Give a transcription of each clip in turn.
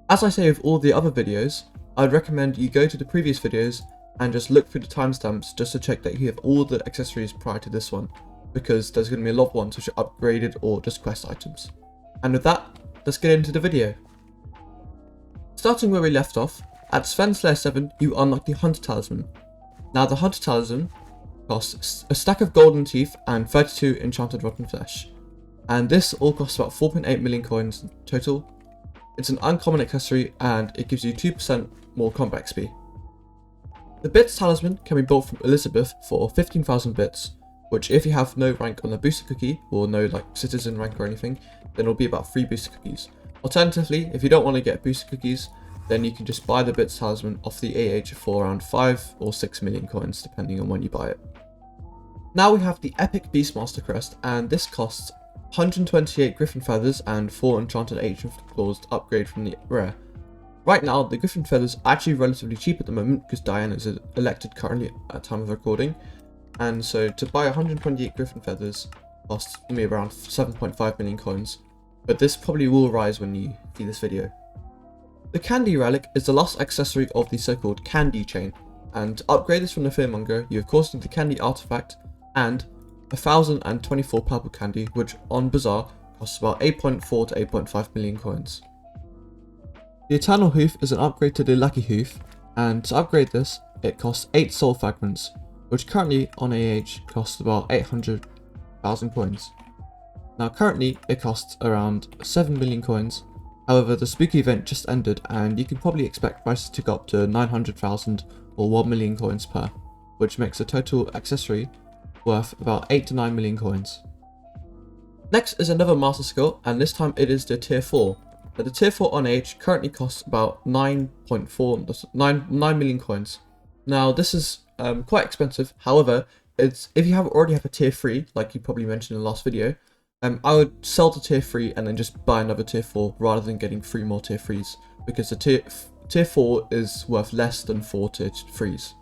As I say with all the other videos, I'd recommend you go to the previous videos and just look through the timestamps just to check that you have all the accessories prior to this one, because there's going to be a lot of ones which are upgraded or just quest items. And with that, let's get into the video. Starting where we left off, at Sven's Lair 7 you unlock the Hunter Talisman. Now the Hunter Talisman costs a stack of golden teeth and 32 enchanted rotten flesh, and this all costs about 4.8 million coins in total. It's an uncommon accessory and it gives you 2% more combat XP. The Bits Talisman can be bought from Elizabeth for 15,000 bits, which if you have no rank on the booster cookie, or no like citizen rank or anything, then it'll be about 3 booster cookies. Alternatively, if you don't want to get booster cookies, then you can just buy the Bits Talisman off the AH for around 5 or 6 million coins depending on when you buy it. Now we have the epic Beastmaster Crest, and this costs 128 Griffin Feathers and 4 enchanted Ancient Claws to upgrade from the rare. Right now, the Griffin Feathers are actually relatively cheap at the moment because Diana is elected currently at time of recording, and so to buy 128 Griffin Feathers costs me around 7.5 million coins, but this probably will rise when you see this video. The Candy Relic is the last accessory of the so-called Candy Chain, and to upgrade this from the Fearmonger, you of course need the Candy Artifact and 1,024 purple candy, which on Bazaar costs about 8.4 to 8.5 million coins. The Eternal Hoof is an upgrade to the Lucky Hoof, and to upgrade this, it costs 8 soul fragments, which currently on AH costs about 800,000 coins. Now currently it costs around 7 million coins, however the spooky event just ended and you can probably expect prices to go up to 900,000 or 1 million coins per, which makes a total accessory worth about 8 to 9 million coins. Next is another master skill, and this time it is the tier 4. But the tier 4 on AH currently costs about 9 million coins. Now this is quite expensive, however, if you already have a tier 3, like you probably mentioned in the last video, I would sell the tier 3 and then just buy another tier 4 rather than getting 3 more tier 3s, because the tier 4 is worth less than 4 tier 3s.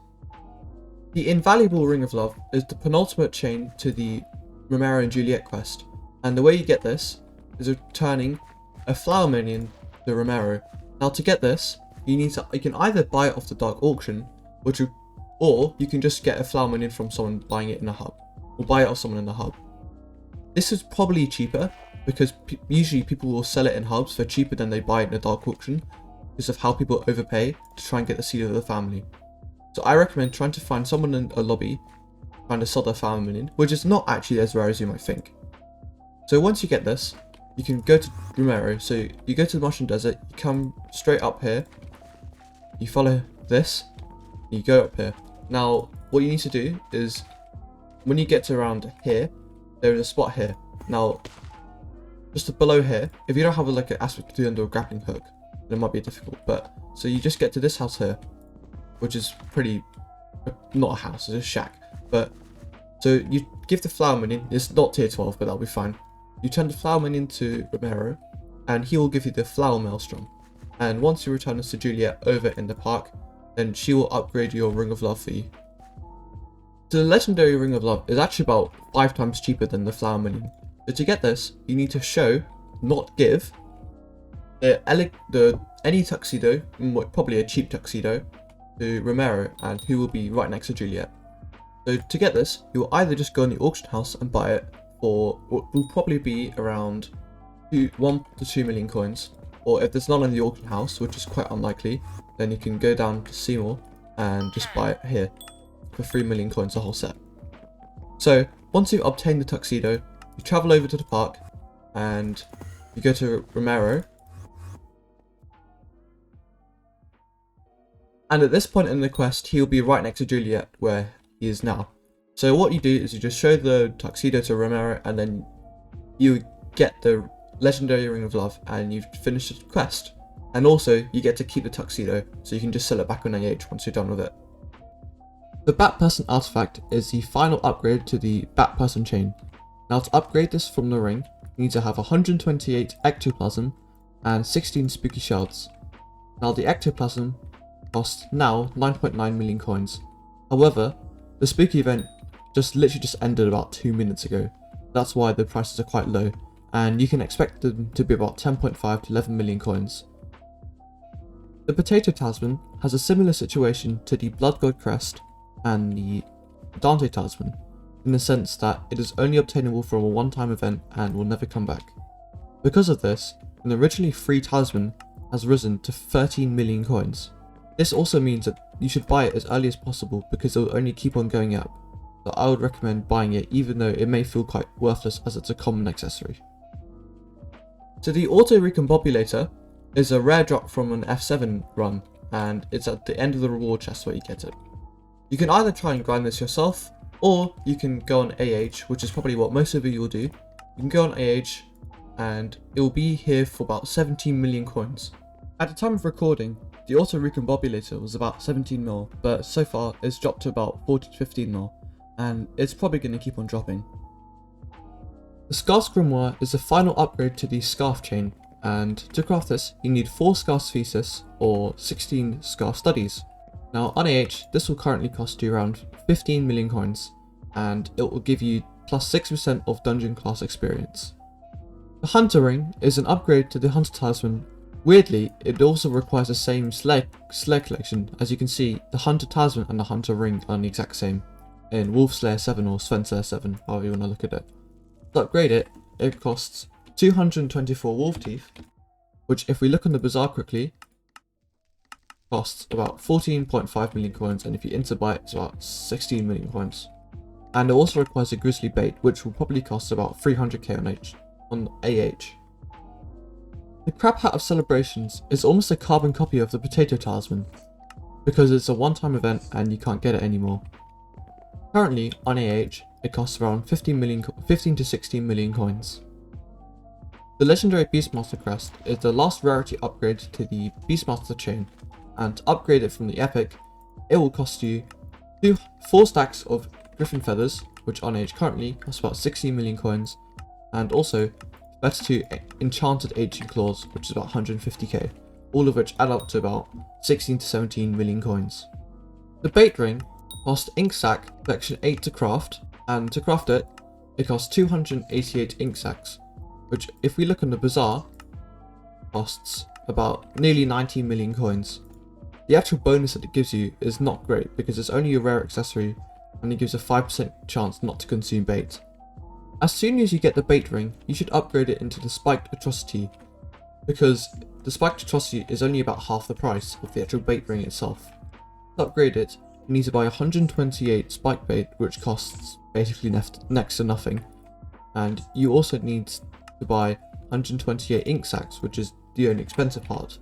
The Invaluable Ring of Love is the penultimate chain to the Romero and Juliet quest, and the way you get this is returning a flower minion to Romero. Now to get this, you can either buy it off the dark auction, or you can just get a flower minion from someone buying it in a hub, or buy it off someone in the hub. This is probably cheaper because usually people will sell it in hubs for cheaper than they buy it in a dark auction because of how people overpay to try and get the seed of the family. So I recommend trying to find someone in a lobby trying to sell their flower minion, which is not actually as rare as you might think. So once you get this, you can go to Romero. So you go to the Mushroom Desert, you come straight up here, you follow this, you go up here. Now what you need to do is, when you get to around here, there is a spot here. Now just below here, if you don't have like an aspect to do under a grappling hook, then it might be difficult, but so you just get to this house here, which is pretty, not a house, it's a shack, but so you give the flower minion, it's not tier 12 but that'll be fine. You turn the flower minion to Romero and he will give you the flower maelstrom, and once you return this to Juliet over in the park, then she will upgrade your Ring of Love for you. So the legendary Ring of Love is actually about 5 times cheaper than the flower minion. So to get this, you need to show, not give, any tuxedo, probably a cheap tuxedo, to Romero, and who will be right next to Juliet. So to get this, you will either just go in the auction house and buy it for what will probably be around 1 to 2 million coins, or if there's none in the auction house, which is quite unlikely, then you can go down to Seymour and just buy it here for 3 million coins the whole set. So once you've obtained the tuxedo, you travel over to the park and you go to Romero. And at this point in the quest, he'll be right next to Juliet, where he is now. So what you do is you just show the tuxedo to Romero, and then you get the legendary Ring of Love, and you've finished the quest. And also, you get to keep the tuxedo, so you can just sell it back on AH once you're done with it. The Bat Person Artifact is the final upgrade to the Bat Person chain. Now to upgrade this from the ring, you need to have 128 Ectoplasm and 16 Spooky Shards. Now the Ectoplasm costs now 9.9 million coins. However, the spooky event literally just ended about 2 minutes ago. That's why the prices are quite low, and you can expect them to be about 10.5 to 11 million coins. The Potato Talisman has a similar situation to the Blood God Crest and the Dante Talisman, in the sense that it is only obtainable from a one-time event and will never come back. Because of this, an originally free talisman has risen to 13 million coins. This also means that you should buy it as early as possible because it will only keep on going up, so I would recommend buying it even though it may feel quite worthless as it's a common accessory. So the Auto Recombobulator is a rare drop from an F7 run, and it's at the end of the reward chest where you get it. You can either try and grind this yourself, or you can go on AH, which is probably what most of you will do. You can go on AH and it will be here for about 17 million coins. At the time of recording, the Auto Recombobulator was about 17 mil, but so far it's dropped to about 40 to 15 mil, and it's probably going to keep on dropping. The Scarce Grimoire is the final upgrade to the Scarf chain, and to craft this you need 4 Scarf Thesis or 16 Scarf Studies. Now on AH this will currently cost you around 15 million coins, and it will give you plus 6% of dungeon class experience. The Hunter Ring is an upgrade to the Hunter Talisman. Weirdly, it also requires the same sled collection. As you can see, the Hunter Talisman and the Hunter Ring are the exact same in Wolf Slayer 7 or Sven Slayer 7, however you want to look at it. To upgrade it, it costs 224 wolf teeth, which if we look on the bazaar quickly, costs about 14.5 million coins, and if you buy it, it's about 16 million coins. And it also requires a grizzly bait, which will probably cost about 300k on AH. The Crab Hat of Celebrations is almost a carbon copy of the Potato Talisman, because it's a one-time event and you can't get it anymore. Currently, on AH, it costs around 15 to 16 million coins. The legendary Beastmaster Crest is the last rarity upgrade to the Beastmaster chain, and to upgrade it from the Epic, it will cost you 4 stacks of Griffin Feathers, which on AH currently costs about 16 million coins, and also better to Enchanted Ancient Claws, which is about 150k, all of which add up to about 16 to 17 million coins. The Bait Ring costs Ink Sac Collection 8 to craft, and to craft it, it costs 288 ink sacks, which if we look on the bazaar, costs about nearly 19 million coins. The actual bonus that it gives you is not great because it's only a rare accessory and it gives a 5% chance not to consume bait. As soon as you get the Bait Ring, you should upgrade it into the Spiked Atrocity, because the Spiked Atrocity is only about half the price of the actual Bait Ring itself. To upgrade it, you need to buy 128 Spike Bait, which costs basically next to nothing, and you also need to buy 128 Ink Sacks, which is the only expensive part,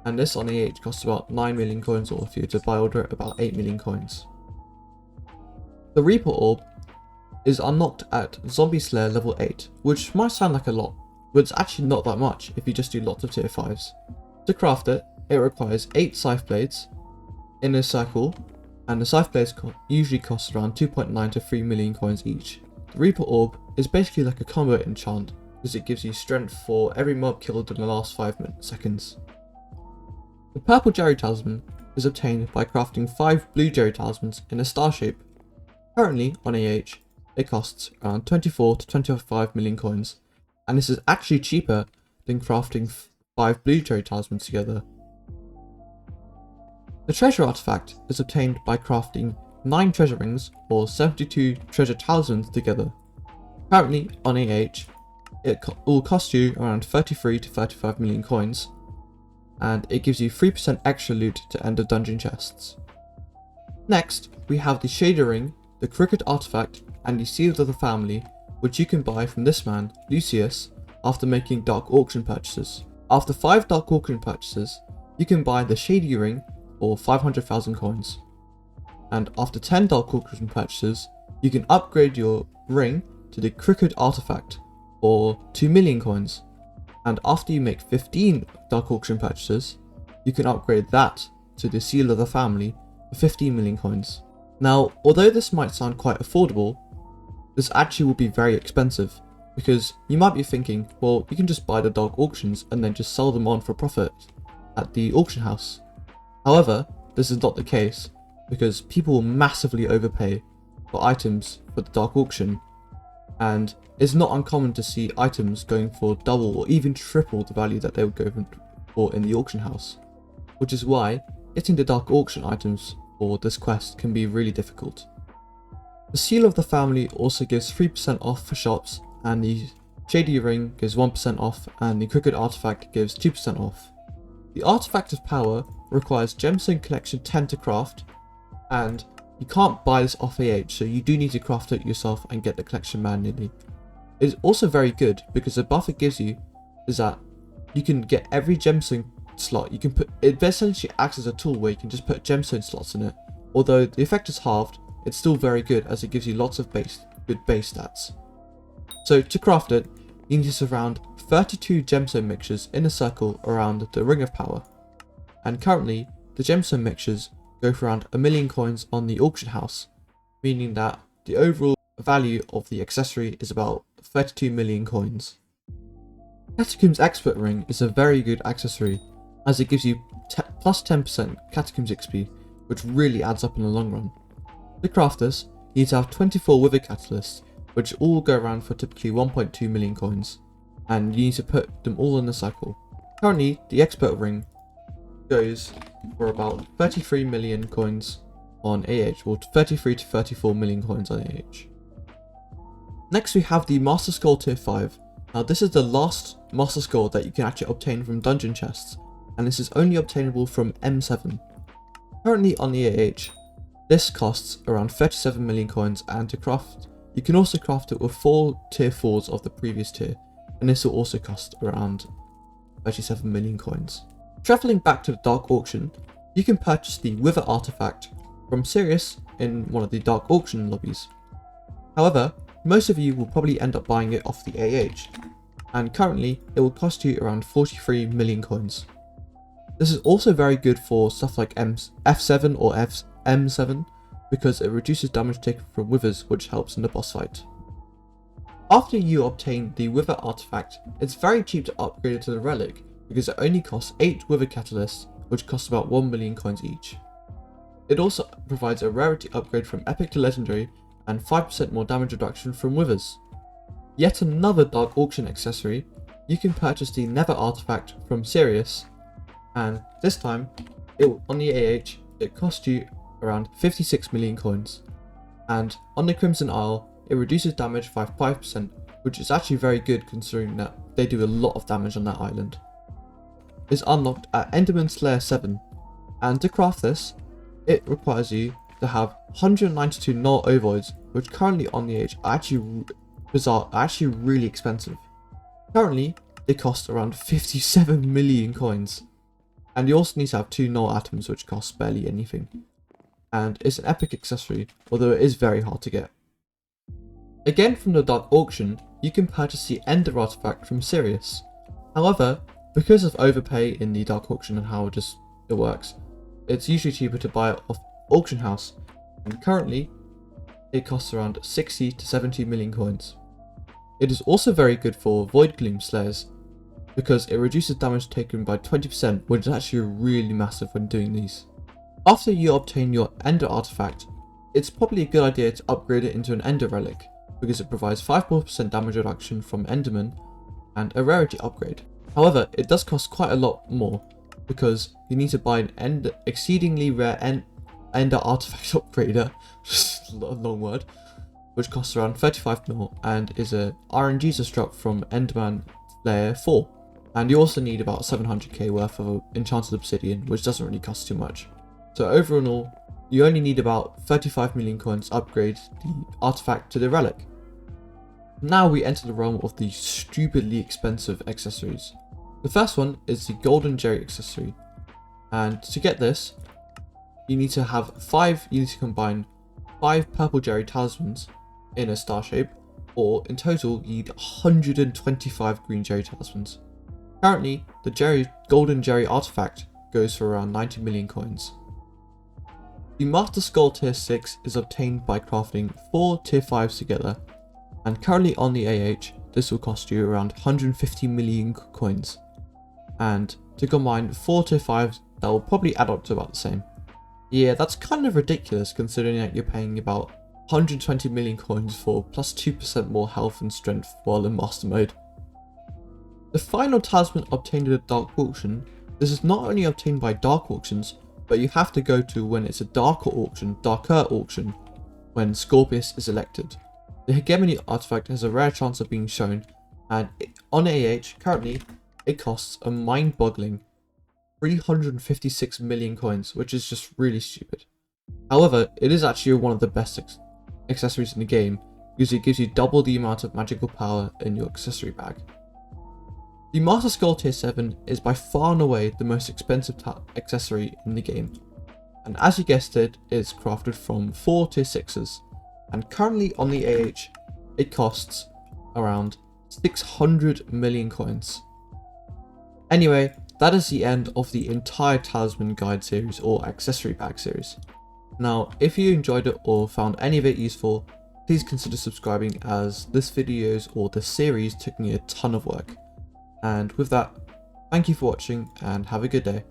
and this on AH costs about 9 million coins, or if you were to buy order it, about 8 million coins. The Reaper Orb is unlocked at Zombie Slayer level 8, which might sound like a lot, but it's actually not that much if you just do lots of tier 5s. To craft it, it requires 8 Scythe Blades in a circle, and the Scythe Blades usually cost around 2.9 to 3 million coins each. The Reaper Orb is basically like a combo enchant, because it gives you strength for every mob killed in the last 5 seconds. The Purple Jerry Talisman is obtained by crafting 5 Blue Jerry Talismans in a star shape. Currently, on AH, it costs around 24 to 25 million coins, and this is actually cheaper than crafting 5 Blue Jerry Talismans together. The Treasure Artifact is obtained by crafting 9 treasure rings or 72 treasure talismans together. Currently, on AH, it will cost you around 33 to 35 million coins, and it gives you 3% extra loot to end of dungeon chests. Next, we have the Shady Ring, the Crooked Artifact, and the Seals of the Family, which you can buy from this man, Lucius, after making Dark Auction purchases. After 5 Dark Auction purchases, you can buy the Shady Ring for 500,000 coins. And after 10 Dark Auction purchases, you can upgrade your ring to the Crooked Artifact for 2 million coins. And after you make 15 Dark Auction purchases, you can upgrade that to the Seal of the Family for 15 million coins. Now, although this might sound quite affordable, this actually will be very expensive, because you might be thinking, well, you can just buy the Dark Auctions and then just sell them on for profit at the auction house. However, this is not the case, because people will massively overpay for items for the Dark Auction, and it's not uncommon to see items going for double or even triple the value that they would go for in the auction house, which is why getting the Dark Auction items for this quest can be really difficult. The Seal of the Family also gives 3% off for shops, and the Shady ring gives 1% off, and the Crooked Artifact gives 2% off. The Artifact of Power requires Gemstone Collection 10 to craft, and you can't buy this off AH, so you do need to craft it yourself and get the collection manually. It is also very good because the buff it gives you is that you can get every gemstone slot. You can put it essentially acts as a tool where you can just put gemstone slots in it. Although the effect is halved, it's still very good as it gives you lots of good base stats. So to craft it, you need to surround 32 gemstone mixtures in a circle around the Ring of Power. And currently, the gemstone mixtures go for around 1 million coins on the auction house, meaning that the overall value of the accessory is about 32 million coins. Catacombs Expert Ring is a very good accessory, as it gives you plus 10% Catacombs XP, which really adds up in the long run. To craft this, you need to have 24 Wither Catalysts, which all go around for typically 1.2 million coins, and you need to put them all in the cycle. Currently, the Expert Ring goes for about 33 million coins on AH, or 33 to 34 million coins on AH. Next we have the Master Skull Tier 5. Now this is the last Master Skull that you can actually obtain from dungeon chests, and this is only obtainable from M7. Currently on the AH, this costs around 37 million coins, and to craft, you can also craft it with 4 tier 4s of the previous tier, and this will also cost around 37 million coins. Travelling back to the Dark Auction, you can purchase the Wither Artifact from Sirius in one of the Dark Auction lobbies. However, most of you will probably end up buying it off the AH, and currently it will cost you around 43 million coins. This is also very good for stuff like F7 or M7 because it reduces damage taken from withers, which helps in the boss fight. After you obtain the Wither Artifact, it's very cheap to upgrade it to the Relic because it only costs 8 Wither Catalysts, which cost about 1 million coins each. It also provides a rarity upgrade from Epic to Legendary and 5% more damage reduction from Withers. Yet another Dark Auction accessory, you can purchase the Nether Artifact from Sirius, and this time, on the AH, it costs you around 56 million coins, and on the Crimson Isle, it reduces damage by 5%, which is actually very good considering that they do a lot of damage on that island. It's unlocked at Enderman Slayer 7, and to craft this, it requires you to have 192 null ovoids, which currently on the AH are actually really expensive. Currently, they cost around 57 million coins, and you also need to have 2 null atoms, which cost barely anything. And it's an epic accessory, although it is very hard to get. Again from the Dark Auction, you can purchase the Ender Artifact from Sirius. However, because of overpay in the Dark Auction and how it works, it's usually cheaper to buy it off Auction House, and currently it costs around 60 to 70 million coins. It is also very good for Void Gloom Slayers because it reduces damage taken by 20%, which is actually really massive when doing these. After you obtain your Ender Artifact, it's probably a good idea to upgrade it into an Ender Relic because it provides 5% damage reduction from Enderman and a rarity upgrade. However, it does cost quite a lot more because you need to buy an exceedingly rare Ender Artifact Upgrader, just a long word, which costs around 35 mil and is a RNG drop from Enderman Layer 4. And you also need about 700k worth of Enchanted Obsidian, which doesn't really cost too much. So overall, you only need about 35 million coins to upgrade the artifact to the Relic. Now we enter the realm of the stupidly expensive accessories. The first one is the Golden Jerry accessory, and to get this, you need to combine 5 Purple Jerry Talismans in a star shape, or in total you need 125 Green Jerry Talismans. Currently, the Golden Jerry Artifact goes for around 90 million coins. The Master Skull Tier 6 is obtained by crafting 4 Tier 5s together, and currently on the AH, this will cost you around 150 million coins. And to combine 4 Tier 5s, that will probably add up to about the same. Yeah, that's kind of ridiculous considering that you're paying about 120 million coins for plus 2% more health and strength while in Master Mode. The final talisman obtained in the Dark Auction This is not only obtained by dark auctions, but you have to go to when it's a darker auction, when Scorpius is elected. The Hegemony Artifact has a rare chance of being shown, and on AH, currently, it costs a mind-boggling 356 million coins, which is just really stupid. However, it is actually one of the best accessories in the game, because it gives you double the amount of magical power in your accessory bag. The Master Skull Tier 7 is by far and away the most expensive accessory in the game, and as you guessed it, is crafted from 4 Tier 6s, and currently on the AH, it costs around 600 million coins. Anyway, that is the end of the entire Talisman Guide series or accessory bag series. Now, if you enjoyed it or found any of it useful, please consider subscribing, as this videos or the series took me a ton of work. And with that, thank you for watching and have a good day.